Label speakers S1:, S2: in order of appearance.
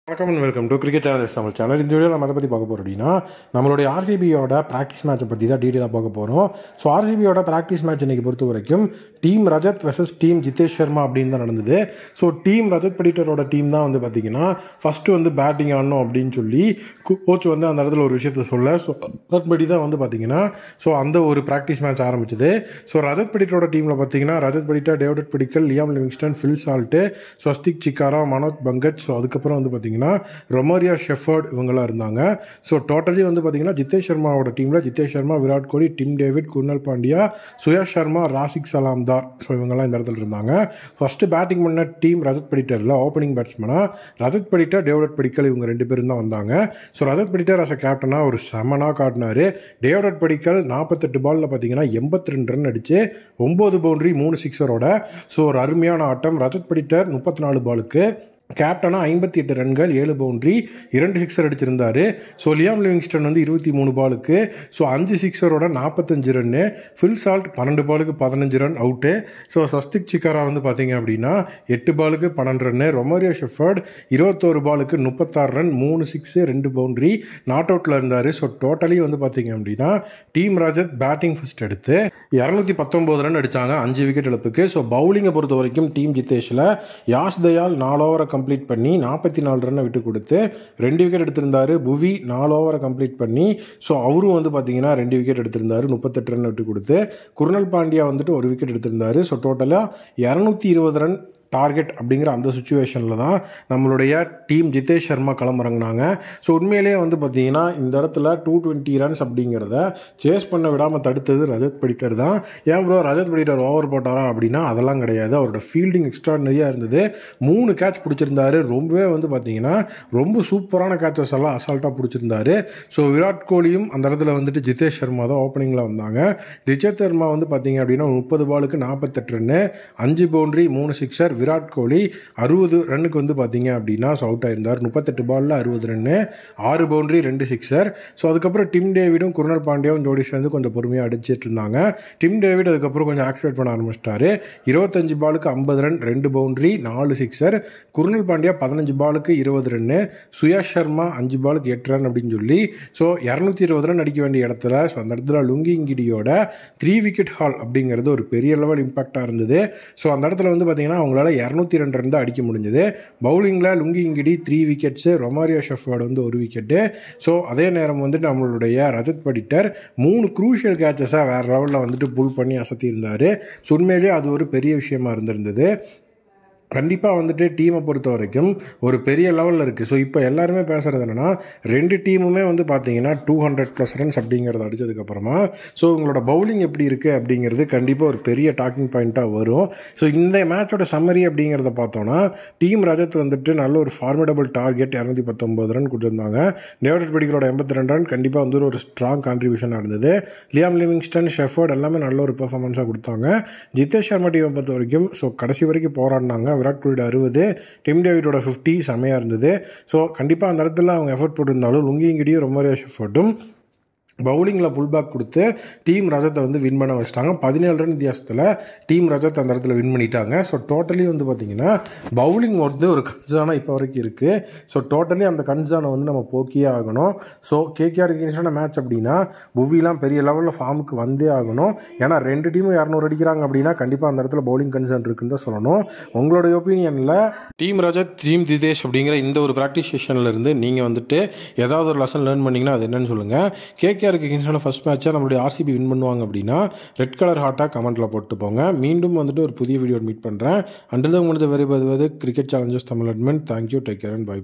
S1: வணக்கம் and welcome to cricket channel Tamil channel. இந்த video நம்ம அதை பற்றி பார்க்க போகிறோம் அப்படின்னா நம்மளுடைய ஆர்சிபியோட ப்ராக்டிஸ் மேட்சை பற்றி தான் டீட்டெயிலாக பார்க்க போகிறோம். ஸோ ஆர்சிபியோட ப்ராக்டிஸ் மேட்ச் இன்றைக்கி பொறுத்த வரைக்கும் team Rajat versus team Jitesh Sharma அப்படின்னு தான் நடந்தது. ஸோ டீம் ரஜத் படிட்டரோட டீம் தான் வந்து பார்த்திங்கன்னா ஃபஸ்ட்டு வந்து பேட்டிங் ஆடணும் அப்படின்னு சொல்லி கோச் வந்து அந்த இடத்துல ஒரு விஷயத்த சொல்ல. ஸோ அதன்படி தான் வந்து பார்த்திங்கன்னா அந்த ஒரு ப்ராக்டிஸ் மேட்ச் ஆரம்பிச்சது. ஸோ ரஜத் படிட்டரோட டீமில் பார்த்திங்கன்னா Rajat Patidar, David Padikkal, Liam Livingstone, Phil Salt, Swastik Chhikara, Manoj பங்கட், ஸோ அதுக்கப்புறம் வந்து பார்த்திங்கன்னா ரொமாரியா ஷெஃபர்ட் இவங்களாம் இருந்தாங்க. ஸோ டோட்டலி வந்து பார்த்தீங்கன்னா ஜிதேஷ் சர்மாவோட டீமில் Jitesh Sharma, Virat Kohli, Tim David, Krunal Pandya, Suyash Sharma, Rasikh Salamdar, so இவங்கெல்லாம் இந்த இடத்துல இருந்தாங்க. ஃபஸ்ட்டு பேட்டிங் பண்ண டீம் ரஜத் படிட்டரில் ஓப்பனிங் பேட்ஸ்மனாக ரஜத் படிட்டர், டேவிட் படிக்கல் இவங்க 2 பேரும் தான் வந்தாங்க. So Rajat Patidar as a கேப்டனாக ஒரு செமனாக காட்டினார். டேவிட் படிக்கல் 48 பாலில் பார்த்தீங்கன்னா 82 ரன் அடித்து 9 பவுண்டரி 3 சிக்ஸரோட ஸோ ஒரு அருமையான ஆட்டம். ரஜத் படிட்டர் 34 பாலுக்கு கேப்டனாக 58 ரன்கள், 7 பவுண்டரி, 2 சிக்ஸர் அடிச்சிருந்தார். ஸோ லியாம் லிவிங்ஸ்டன் வந்து 23 பாலுக்கு ஸோ 5 சிக்ஸரோட 45 ரன்னு, ஃபில் சால்ட் 12 பாலுக்கு 15 run out. So Swastik Chhikara வந்து பார்த்தீங்க அப்படின்னா 8 பாலுக்கு 12 ரன்னு, ரொமாரியா ஷெஃபர்ட் 21 பாலுக்கு 36 ரன், 3 சிக்ஸு 2 பவுண்டரி நாட் அவுட்டில் இருந்தார். ஸோ டோட்டலி வந்து பார்த்தீங்க அப்படின்னா டீம் ரஜத் பேட்டிங் ஃபர்ஸ்ட் எடுத்து 219 ரன் அடித்தாங்க, 5 விக்கெட் இழப்புக்கு. ஸோ பவுலிங்கை பொறுத்த வரைக்கும் டீம் ஜிதேஷில் யாஷ் தயால் 4 ஓவரை கம்ப்ளீட் பண்ணி 44 ரன்னை விட்டு கொடுத்து 2 விக்கெட் எடுத்திருந்தார். புவி 4 ஓவரை கம்ப்ளீட் பண்ணி ஸோ அவரும் வந்து பார்த்தீங்கன்னா 2 விக்கெட் எடுத்திருந்தார், 38 ரன் விட்டு கொடுத்து. குர்னல் பாண்டியா வந்துட்டு 1 விக்கெட் எடுத்திருந்தார். ஸோ டோட்டலாக 220 ரன் டார்கெட் அப்படிங்கிற அந்த சுச்சுவேஷனில் தான் நம்மளுடைய டீம் ஜிதேஷ் சர்மா களமிறங்கினாங்க. ஸோ உண்மையிலேயே வந்து பார்த்தீங்கன்னா இந்த இடத்துல 220 ரன்ஸ் அப்படிங்கிறத சேஸ் பண்ண விடாமல் தடுத்தது ரஜத் படிட்டர் தான். ஏன் ப்ரோ ரஜத் படிட்டர் ஓவர் போட்டாரா அப்படின்னா அதெல்லாம் கிடையாது. அவரோட ஃபீல்டிங் எக்ஸ்ட்ராடனரியாக இருந்தது. 3 கேட்ச் பிடிச்சிருந்தாரு. ரொம்பவே வந்து பார்த்தீங்கன்னா ரொம்ப சூப்பரான கேட்சஸ் எல்லாம் அசால்ட்டாக பிடிச்சிருந்தாரு. ஸோ விராட் கோலியும் அந்த இடத்துல வந்துட்டு ஜிதேஷ் சர்மா தான் ஓப்பனிங்கில் வந்தாங்க. ஜிதேஷ் சர்மா வந்து பார்த்தீங்க அப்படின்னா 30 பாலுக்கு 48 run, 5 boundary 3 sixer. Virat Kohli 60 ரன்னுக்கு வந்து பார்த்தீங்க அப்படின்னா அவுட் ஆயிருந்தார். 38 பாலில் 60 ரன்னு, 6 பவுண்டரி 2 சிக்ஸர். ஸோ அதுக்கப்புறம் டிம் டேவிடும் குர்னல் பாண்டியாவும் ஜோடி சேர்ந்து கொஞ்சம் பொறுமையாக அடிச்சிட்டு இருந்தாங்க. டிம் டேவிட் அதுக்கப்புறம் கொஞ்சம் ஆக்டிவேட் பண்ண ஆரம்பிச்சிட்டாரு. 25 பாலுக்கு 50 run, 2 boundary 4 sixer. Krunal Pandya 15 பாலுக்கு 20 ரன்னு, சுயாஷ் சர்மா 5 பாலுக்கு 8 ரன் அப்படின்னு சொல்லி ஸோ 220 ரன் அடிக்க வேண்டிய இடத்துல ஸோ அந்த இடத்துல லுங்கிங்கிடியோட 3 விக்கெட் ஹால் அப்படிங்கிறது ஒரு பெரிய லெவல் இம்பாக்டாக இருந்தது. ஸோ அந்த இடத்துல வந்து பார்த்தீங்கன்னா அவங்களால 202 ரன் தான் அடிக்க முடிஞ்சது. பவுலிங்கில் லுங்கிங்கிடி 3 விக்கெட்ஸு, ரொமாரியா ஷெஃபர்ட் வந்து 1 விக்கெட்டு. ஸோ அதே நேரம் வந்துட்டு நம்மளுடைய ரஜத் படிட்டர் 3 க்ரூஷியல் கேட்சஸாக வேறு லெவலில் வந்துட்டு புல் பண்ணி அசத்தியிருந்தார். ஸோ உண்மையிலேயே அது ஒரு பெரிய விஷயமா இருந்திருந்தது. கண்டிப்பாக வந்துட்டு டீமை பொறுத்த வரைக்கும் ஒரு பெரிய லெவலில் இருக்குது. ஸோ இப்போ எல்லாருமே பேசுகிறது என்னென்னா 2 டீமுமே வந்து பார்த்தீங்கன்னா 200+ ரன்ஸ் அப்படிங்கிறத அடித்ததுக்கப்புறமா ஸோ உங்களோட பவுலிங் எப்படி இருக்குது அப்படிங்கிறது கண்டிப்பாக ஒரு பெரிய டாக்கிங் பாயிண்ட்டாக வரும். ஸோ இந்த மேட்சோட சம்மரி அப்படிங்கிறத பார்த்தோன்னா டீம் ரஜத் வந்துட்டு நல்ல ஒரு ஃபார்மிடபிள் டார்கெட் 219 ரன் கொடுத்துருந்தாங்க. டேவிட் படிக்கலோட 82 ரன் கண்டிப்பாக வந்து ஒரு ஸ்ட்ராங் கான்ட்ரிபியூஷனாக இருந்தது. லியாம் லிவிங்ஸ்டன், ஷெஃபர்ட் எல்லாமே நல்ல ஒரு பெர்ஃபார்மன்ஸாக கொடுத்தாங்க. ஜிதேஷ் சர்மா டீமை பொறுத்த வரைக்கும் ஸோ கடைசி வரைக்கும் போராடினாங்க. விராட் கோலியோட 60, டிம் டேவிடோட 50 செமையாக இருந்தது. ஸோ கண்டிப்பாக அந்த இடத்துல அவங்க எஃபர்ட் போட்டிருந்தாலும் லுங்கிங்கிடியும் ரொமாரியா ஷெஃபர்டும் பவுலிங்கில் புல் பேக் கொடுத்து டீம் ரஜத்தை வந்து வின் பண்ண வச்சிட்டாங்க. 17 ரன் வித்தியாசத்தில் டீம் ரஜத் அந்த இடத்துல வின் பண்ணிட்டாங்க. ஸோ டோட்டலி வந்து பார்த்திங்கன்னா பவுலிங் வந்து ஒரு கன்சர்னாக இப்போ வரைக்கும் இருக்குது. ஸோ டோட்டலி அந்த கன்சர்னை வந்து நம்ம போக்கியே ஆகணும். ஸோ கேகேஆர் அகெயின்ஸ்டான மேட்ச் அப்படின்னா புவிலாம் பெரிய லெவலில் ஃபார்முக்கு வந்தே ஆகணும். ஏன்னா 2 டீமும் 200 அடிக்கிறாங்க அப்படின்னா கண்டிப்பாக அந்த இடத்துல பவுலிங் கன்சர்ன் இருக்குன்னு தான் சொல்லணும். உங்களுடைய ஒப்பீனியனில் டீம் ரஜத், டீம் ஜிதேஷ் அப்படிங்கிற இந்த ஒரு ப்ராக்டிஸ் செஷனில் இருந்து நீங்கள் வந்துட்டு ஏதாவது ஒரு லெசன் லேர்ன் பண்ணிங்கன்னா அது என்னன்னு சொல்லுங்கள். கேகேஆருக்கு அகெயின்ஸ்டான ஃபர்ஸ்ட் மேட்சாக நம்மளுடைய ஆர்சிபி வின் பண்ணுவாங்க அப்படின்னா ரெட் கலர் ஹார்ட்டாக கமெண்ட்டில் போட்டு போங்க. மீண்டும் வந்துட்டு ஒரு புதிய வீடியோ மீட் பண்ணுறேன். அண்டில் தான் உங்களுக்கு வருவது cricket challengers Tamil admin. Thank you, take care and by.